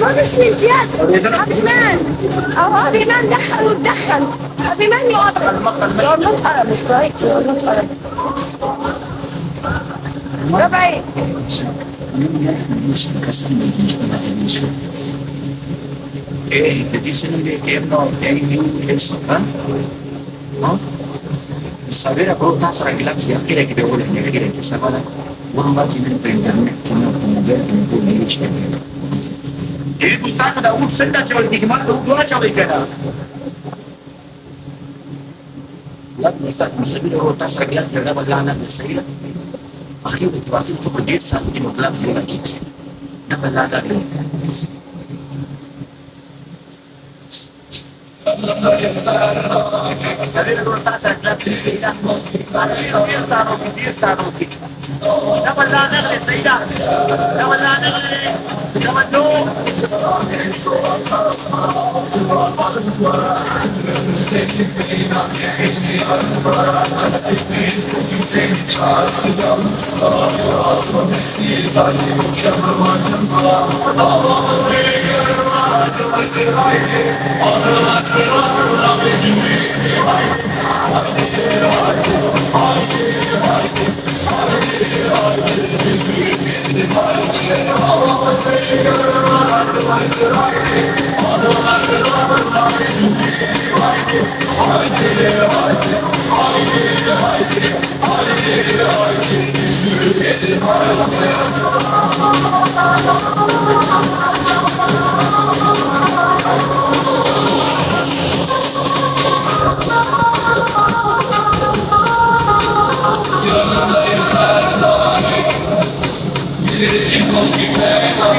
punishment, yes. Happy man. Oh, happy man دخل. Happy man, you are not Arabic, right? You are not Arabic. Bye-bye. Te dicen de eterno es, saber aprovechar para que la gira que te vuelve en gira que se va والله جننت internet كنا موبايل نقول ليش كده ايه بستان داود سنة جوال كمان داود ولا جوال كده لا بستان مسبي رو تاسر كلا كده بلعنا بسيرة أخي بتواتي تو كدير ساعات كده مطلب في لكيت ده بلعنا له سبيل رو تاسر كلا بسيرة كدير سانو ده بلعنا بسيرة ده بلعنا ده منو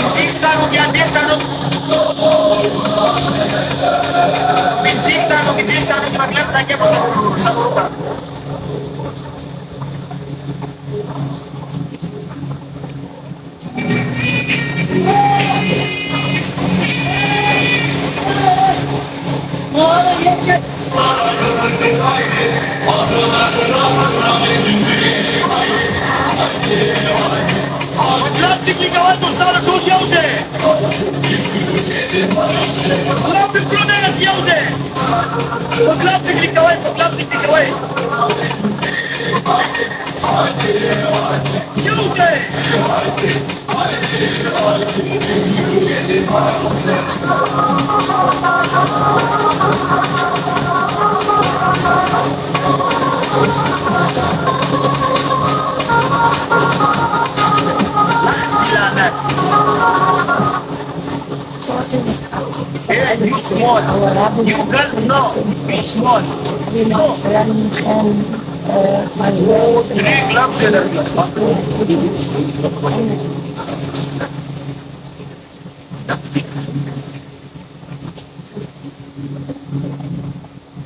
Insistano che addestrano di parlare da che saluta Poglavci klikavajte ostalo kod jauze! Hlavni prodavac jauze! Poglavci klikavajte! Jauze! Lahat you small. You girls no. You small. No. Three clubs here.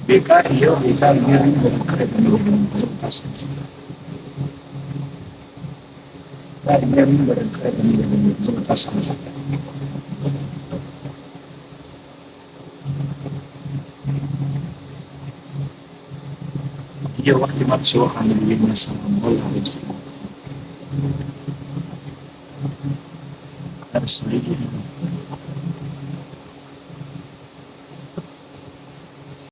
Becaria dia waktu masuk kami di Assalamualaikum warahmatullahi wabarakatuh.